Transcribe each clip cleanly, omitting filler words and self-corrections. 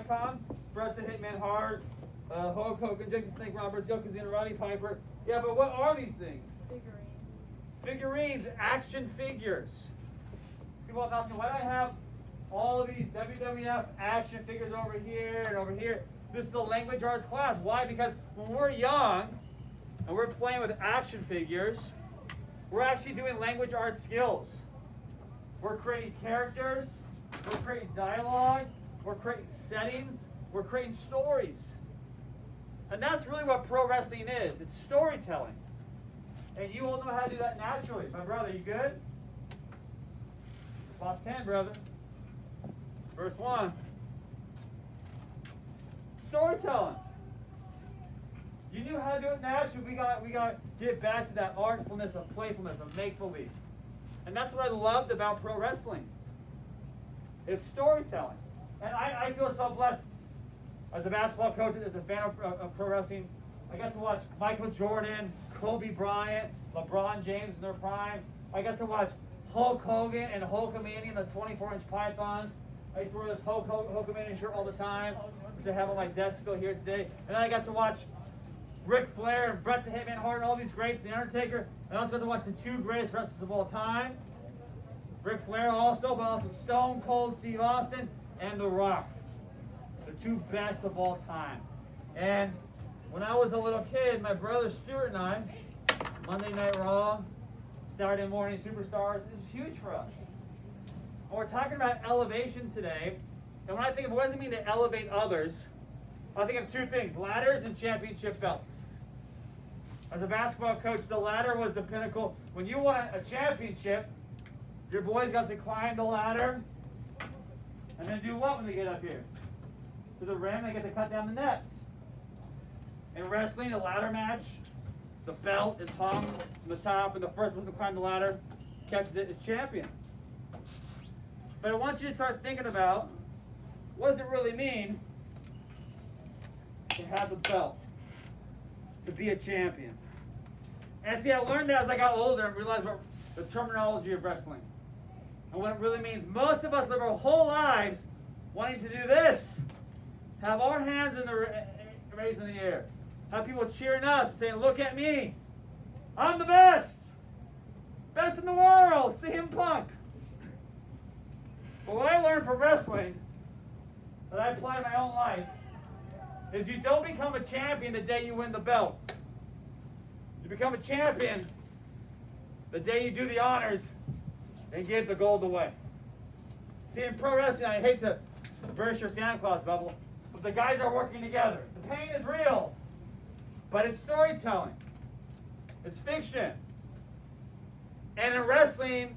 icons. Bret the Hitman Hart, Hulk Hogan, Jake the Snake Roberts, Yokozuna, Roddy Piper. Yeah, but what are these things? Figurines, action figures. People have asked me, why do I have all of these WWF action figures over here and over here? This is the language arts class. Why? Because when we're young and we're playing with action figures, we're actually doing language arts skills. We're creating characters, we're creating dialogue, we're creating settings, we're creating stories. And that's really what pro wrestling is. It's storytelling. And you all know how to do that naturally. My brother, you good? Lost 10, brother. Verse 1. Storytelling. You knew how to do it naturally. We got to get back to that artfulness of playfulness, of make-believe. And that's what I loved about pro wrestling. It's storytelling. And I feel so blessed. As a basketball coach, as a fan of pro wrestling, I got to watch Michael Jordan, Kobe Bryant, LeBron James in their prime. I got to watch Hulk Hogan and Hulkamania in the 24-inch pythons. I used to wear this Hulkamania shirt all the time, which I have on my desk still here today. And then I got to watch Ric Flair and Bret the Hitman Hart and all these greats, The Undertaker. And I also got to watch the two greatest wrestlers of all time. Ric Flair also, but also Stone Cold Steve Austin and The Rock. The two best of all time. And when I was a little kid, my brother Stuart and I, Monday Night Raw, Saturday Morning Superstars, it was huge for us. And we're talking about elevation today. And when I think of what does it mean to elevate others, I think of two things, ladders and championship belts. As a basketball coach, the ladder was the pinnacle. When you won a championship, your boys got to climb the ladder and then do what when they get up here? To the rim, they get to cut down the nets. In wrestling, a ladder match, the belt is hung from the top, and the first person to climb the ladder catches it as champion. But I want you to start thinking about, what does it really mean to have the belt, to be a champion? And see, I learned that as I got older and realized what the terminology of wrestling and what it really means. Most of us live our whole lives wanting to do this. Have our hands raised in the air. Have people cheering us, saying, look at me. I'm the best. Best in the world. CM Punk. But what I learned from wrestling that I apply in my own life is you don't become a champion the day you win the belt. You become a champion the day you do the honors and give the gold away. See, in pro wrestling, I hate to burst your Santa Claus bubble, but the guys are working together. The pain is real, but it's storytelling. It's fiction. And in wrestling,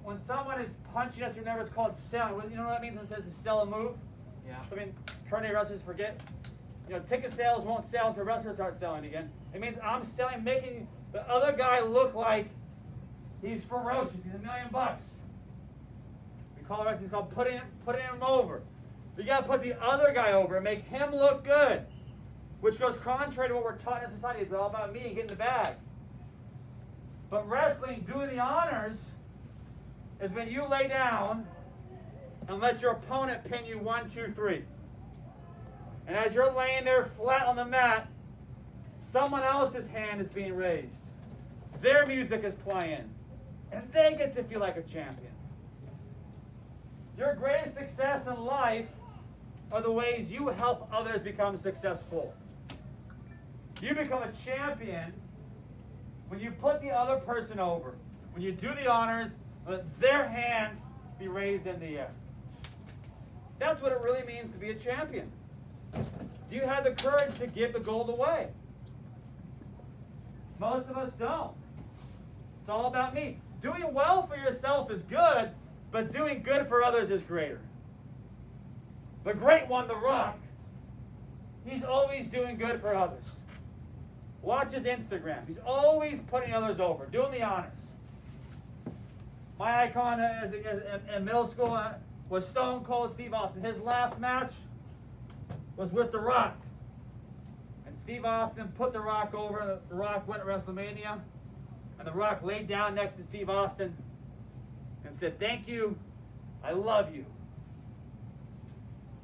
when someone is punching us, remember it's called selling. You know what that means when it says to sell a move? Yeah. So, I mean, currently wrestlers forget. You know, ticket sales won't sell until wrestlers start selling again. It means I'm selling, making the other guy look like he's ferocious. He's $1 million. We call it wrestling. It's called putting him over. You got to put the other guy over and make him look good, which goes contrary to what we're taught in society. It's all about me getting the bag. But wrestling, doing the honors, is when you lay down and let your opponent pin you 1, 2, 3. And as you're laying there flat on the mat, someone else's hand is being raised. Their music is playing. And they get to feel like a champion. Your greatest success in life are the ways you help others become successful. You become a champion when you put the other person over. When you do the honors, let their hand be raised in the air. That's what it really means to be a champion. Do you have the courage to give the gold away? Most of us don't. It's all about me. Doing well for yourself is good, but doing good for others is greater. The great one, The Rock, he's always doing good for others. Watch his Instagram. He's always putting others over, doing the honors. My icon in middle school was Stone Cold Steve Austin. His last match was with The Rock. And Steve Austin put The Rock over, and The Rock went to WrestleMania. And The Rock laid down next to Steve Austin and said, thank you, I love you.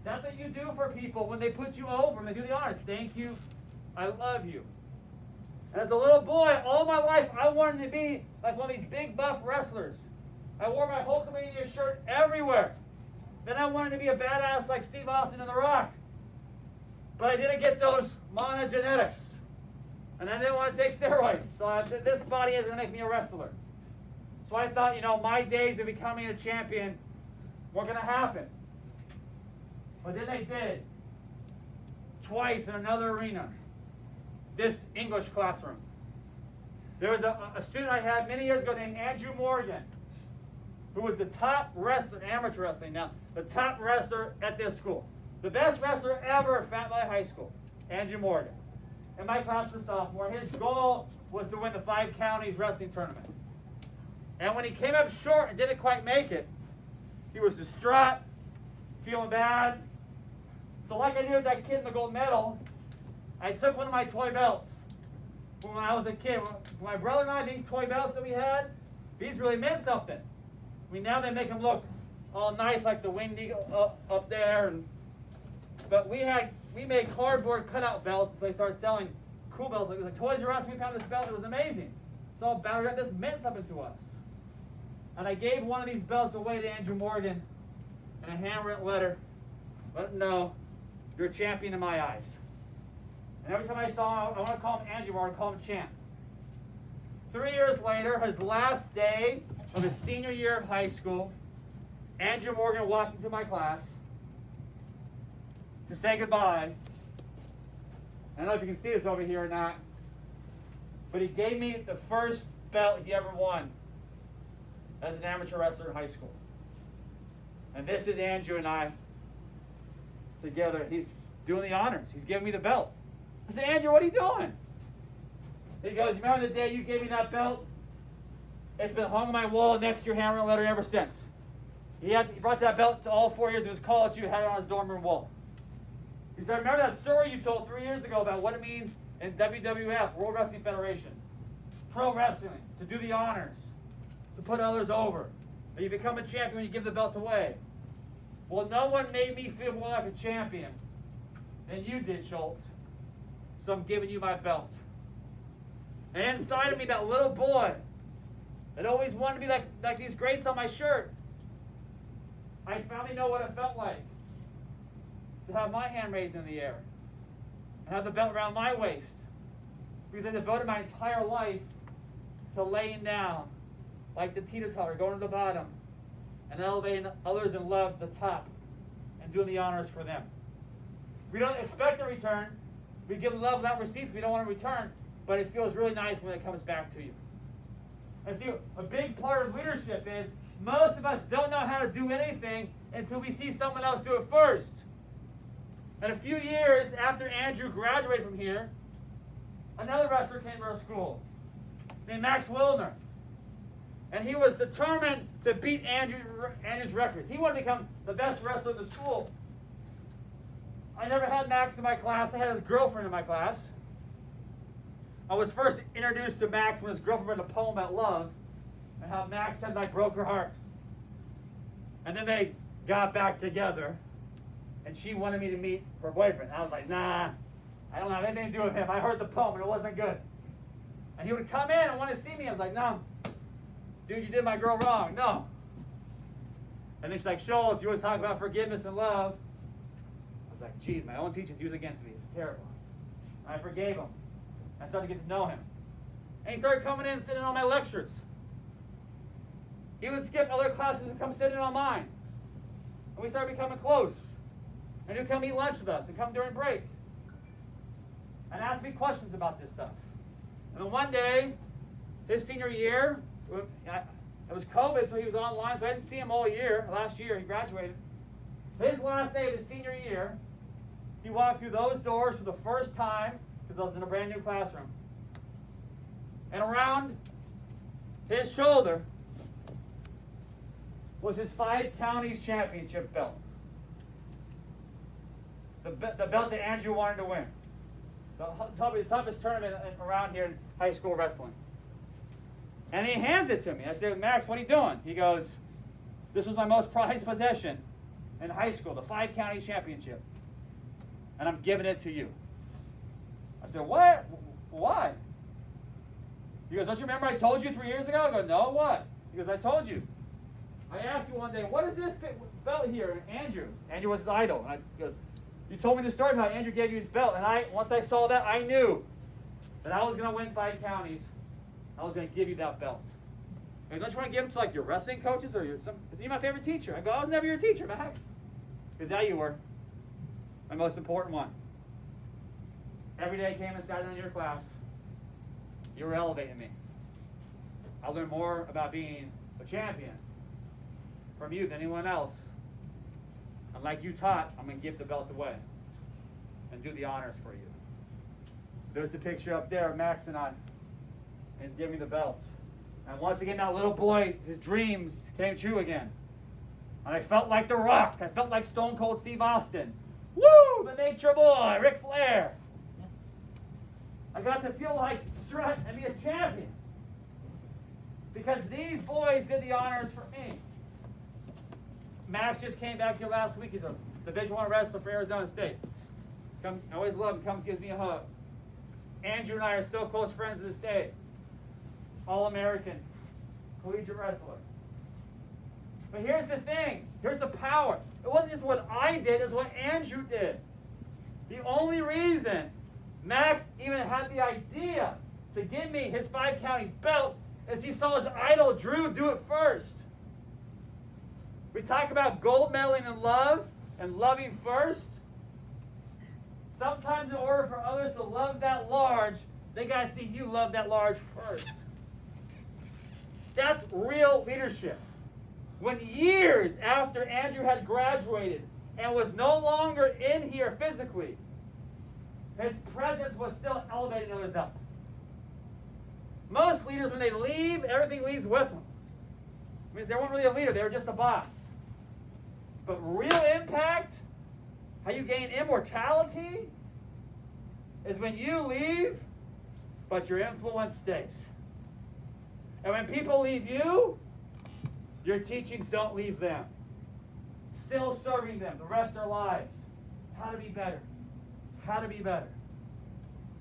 That's what you do for people when they put you over and they do the honors. Thank you. I love you. And as a little boy, all my life, I wanted to be like one of these big buff wrestlers. I wore my Hulkamania shirt everywhere. Then I wanted to be a badass like Steve Austin and The Rock. But I didn't get those monogenetics. And I didn't want to take steroids. So this body isn't going to make me a wrestler. So I thought, my days of becoming a champion weren't going to happen. But then they did. Twice in another arena. This English classroom. There was a student I had many years ago named Andrew Morgan, who was the top wrestler, amateur wrestling now, the top wrestler at this school. The best wrestler ever at Fat Valley High School, Andrew Morgan. In my class was a sophomore. His goal was to win the 5 counties wrestling tournament. And when he came up short and didn't quite make it, he was distraught, feeling bad. So like I did with that kid in the gold medal, I took one of my toy belts from when I was a kid. My brother and I, these toy belts that we had, these really meant something. Now they make them look all nice like the Winged Eagle up there. But we made cardboard cutout belts. They started selling cool belts. Like Toys R Us, we found this belt. It was amazing. It's all battered up. This meant something to us. And I gave one of these belts away to Andrew Morgan in a handwritten letter. Let him know, you're a champion in my eyes. And every time I saw him, I want to call him Andrew Morgan, I call him Champ. 3 years later, his last day of his senior year of high school, Andrew Morgan walked into my class to say goodbye. I don't know if you can see this over here or not, but he gave me the first belt he ever won as an amateur wrestler in high school. And this is Andrew and I together. He's doing the honors. He's giving me the belt. I said, Andrew, what are you doing? He goes, you remember the day you gave me that belt? It's been hung on my wall next to your handwritten letter ever since. He brought that belt to all 4 years of his college. You had it on his dorm room wall. He said, I remember that story you told 3 years ago about what it means in WWF, World Wrestling Federation, pro wrestling, to do the honors, to put others over. That you become a champion when you give the belt away. Well, no one made me feel more like a champion than you did, Schultz. So I'm giving you my belt. And inside of me, that little boy that always wanted to be like these grates on my shirt, I finally know what it felt like to have my hand raised in the air and have the belt around my waist, because I devoted my entire life to laying down like the teeter-totter, going to the bottom, and elevating others in love to the top and doing the honors for them. We don't expect a return. We give love without receipts. We don't want to return, but it feels really nice when it comes back to you. And see, a big part of leadership is most of us don't know how to do anything until we see someone else do it first. And a few years after Andrew graduated from here, another wrestler came to our school named Max Wilner. And he was determined to beat Andrew's records. He wanted to become the best wrestler in the school. I never had Max in my class. I had his girlfriend in my class. I was first introduced to Max when his girlfriend read a poem about love and how Max said I broke her heart. And then they got back together, and she wanted me to meet her boyfriend. I was like, nah, I don't have anything to do with him. I heard the poem, and it wasn't good. And he would come in and want to see me. I was like, no, dude, you did my girl wrong. No. And then she's like, Schultz, you always talk about forgiveness and love. I was like, geez, my own teachers use against me. It's terrible. And I forgave him. I started to get to know him. And he started coming in and sitting on my lectures. He would skip other classes and come sit in on mine. And we started becoming close. And he would come eat lunch with us and come during break. And ask me questions about this stuff. And then one day, his senior year, it was COVID, so he was online, so I didn't see him all year. Last year, he graduated. His last day of his senior year, he walked through those doors for the first time, because I was in a brand new classroom. And around his shoulder was his 5 counties championship belt. The belt that Andrew wanted to win. The toughest tournament around here in high school wrestling. And he hands it to me. I said, Max, what are you doing? He goes, this was my most prized possession in high school, the 5-county championship. And I'm giving it to you. I said, what? Why? He goes, don't you remember I told you 3 years ago? I go, no, what? He goes, I told you. I asked you one day, what is this belt here? And Andrew was his idol. And he goes, you told me the story about how Andrew gave you his belt. And once I saw that, I knew that I was going to win 5 counties. I was going to give you that belt. He goes, don't you want to give it to like your wrestling coaches or you're my favorite teacher? I go, I was never your teacher, Max. Because yeah, you were. My most important one. Every day I came and sat in your class. You were elevating me. I learned more about being a champion from you than anyone else. And like you taught, I'm going to give the belt away and do the honors for you. There's the picture up there of Max and I. He's giving me the belts. And once again, that little boy, his dreams came true again. And I felt like The Rock. I felt like Stone Cold Steve Austin. Woo! The Nature Boy, Ric Flair. I got to feel like strut and be a champion. Because these boys did the honors for me. Max just came back here last week. He's a Division I wrestler for Arizona State. I always love him. Comes, gives me a hug. Andrew and I are still close friends to this day. All-American, collegiate wrestler. But here's the thing. Here's the power. It wasn't just what I did, it was what Andrew did. The only reason Max even had the idea to give me his 5 counties belt is he saw his idol, Drew, do it first. We talk about gold medaling in love and loving first. Sometimes in order for others to love that large, they got to see you love that large first. That's real leadership. When years after Andrew had graduated and was no longer in here physically, his presence was still elevating others up. Most leaders, when they leave, everything leaves with them. It means they weren't really a leader, they were just a boss. But real impact, how you gain immortality, is when you leave, but your influence stays. And when people leave you, your teachings don't leave them. Still serving them the rest of their lives. How to be better. How to be better.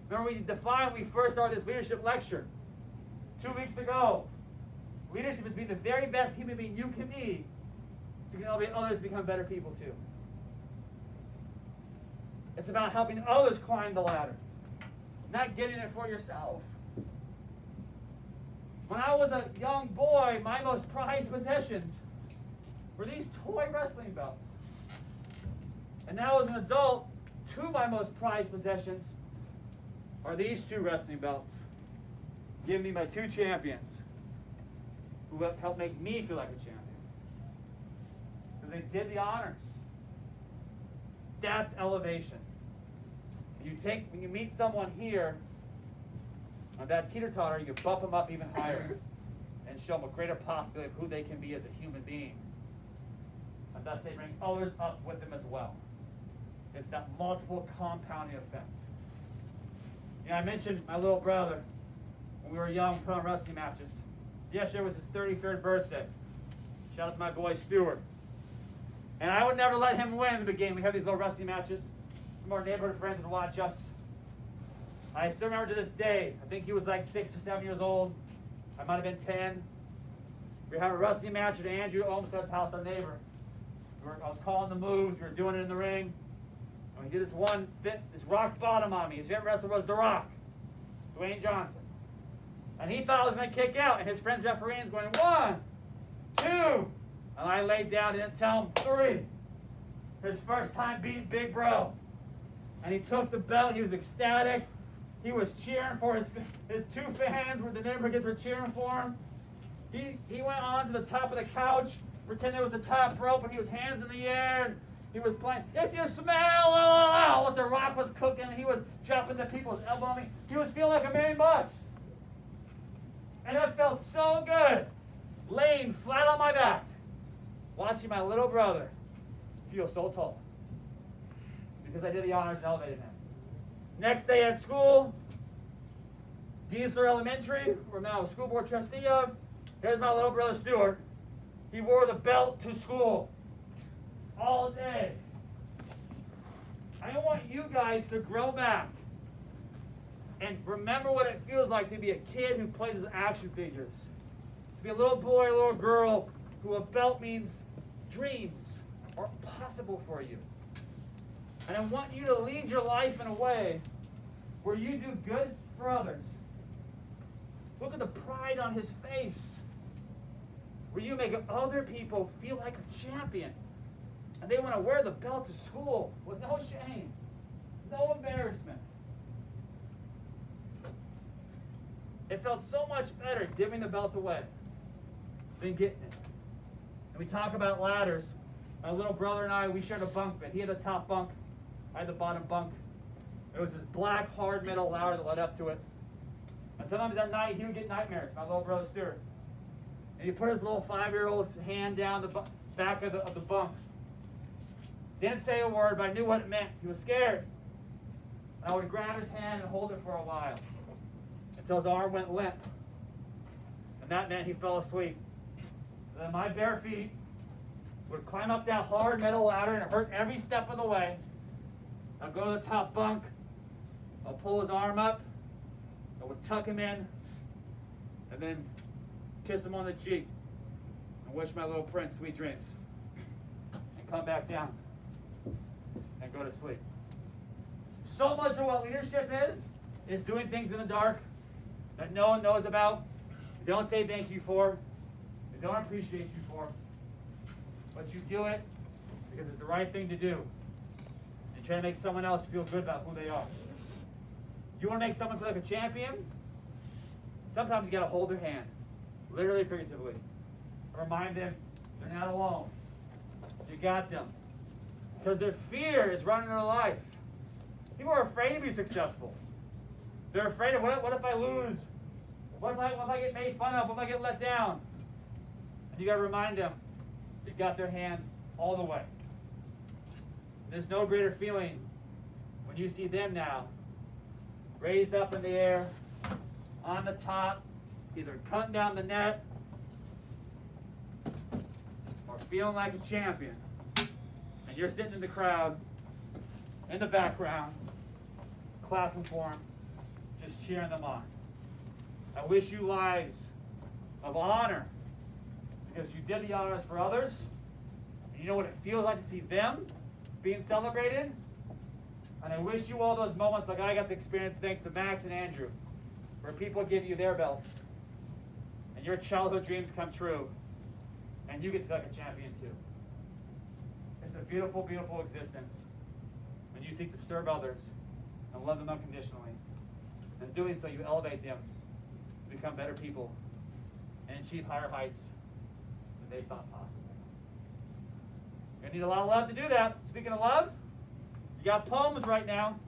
Remember when we first started this leadership lecture 2 weeks ago. Leadership is being the very best human being you can be so you can elevate others to become better people too. It's about helping others climb the ladder, not getting it for yourself. When I was a young boy, my most prized possessions were these toy wrestling belts. And now as an adult, 2 of my most prized possessions are these 2 wrestling belts, given me by 2 champions who have helped make me feel like a champion. And they did the honors. That's elevation. When you meet someone here, on that teeter-totter, you bump them up even higher and show them a greater possibility of who they can be as a human being. And thus they bring others up with them as well. It's that multiple compounding effect. I mentioned my little brother when we were young, put on wrestling matches. Yesterday was his 33rd birthday. Shout out to my boy Stuart. And I would never let him win in the beginning. We have these little wrestling matches. Some of our neighborhood friends would watch us. I still remember to this day, I think he was like 6 or 7 years old. I might have been 10. We were having a wrestling match at Andrew Olmsted's house, our neighbor. I was calling the moves. We were doing it in the ring. And we did this rock bottom on me. His favorite wrestler was The Rock, Dwayne Johnson. And he thought I was going to kick out. And his friends refereeing going, 1, 2. And I laid down and didn't tell him 3. His first time beating Big Bro. And he took the belt. He was ecstatic. He was cheering for his 2 fans where the neighborhood kids were cheering for him. He went on to the top of the couch, pretending it was the top rope, and he was hands in the air. And he was playing, if you smell what The Rock was cooking. He was jumping to people's elbow. He was feeling like $1 million. And it felt so good, laying flat on my back, watching my little brother feel so tall. Because I did the honors and elevated him. Next day at school, Geisler Elementary, who I'm now a school board trustee of. Here's my little brother Stuart. He wore the belt to school. all day. I want you guys to grow back and remember what it feels like to be a kid who plays as action figures. To be a little boy or a little girl who a belt means dreams are possible for you. And I want you to lead your life in a way where you do good for others. Look at the pride on his face. Where you make other people feel like a champion. And they want to wear the belt to school with no shame, no embarrassment. It felt so much better giving the belt away than getting it. And we talk about ladders. My little brother and I, we shared a bunk bed. He had the top bunk. I had the bottom bunk. There was this black hard metal ladder that led up to it. And sometimes at night he would get nightmares, my little brother Stuart. And he put his little 5-year-old's hand down the back of the bunk. Didn't say a word, but I knew what it meant. He was scared. And I would grab his hand and hold it for a while until his arm went limp. And that meant he fell asleep. And then my bare feet would climb up that hard metal ladder and it hurt every step of the way. I'd go to the top bunk. I'll pull his arm up. I would tuck him in. And then kiss him on the cheek. And wish my little prince sweet dreams. And come back down. And go to sleep. So much of what leadership is doing things in the dark that no one knows about, they don't say thank you for, they don't appreciate you for, but you do it because it's the right thing to do. And try to make someone else feel good about who they are. You want to make someone feel like a champion? Sometimes you got to hold their hand, literally, figuratively. Remind them they're not alone. You got them. Because their fear is running their life. People are afraid to be successful. They're afraid of what if I lose? What if I get made fun of? What if I get let down? And you got to remind them you got their hand all the way. There's no greater feeling when you see them now raised up in the air, on the top, either cutting down the net or feeling like a champion. And you're sitting in the crowd, in the background, clapping for them, just cheering them on. I wish you lives of honor because you did the honors for others. And you know what it feels like to see them being celebrated? And I wish you all those moments like I got to experience thanks to Max and Andrew, where people give you their belts and your childhood dreams come true and you get to feel like a champion too. It's a beautiful, beautiful existence when you seek to serve others and love them unconditionally. And doing so, you elevate them to become better people and achieve higher heights than they thought possible. You're going to need a lot of love to do that. Speaking of love, you got poems right now.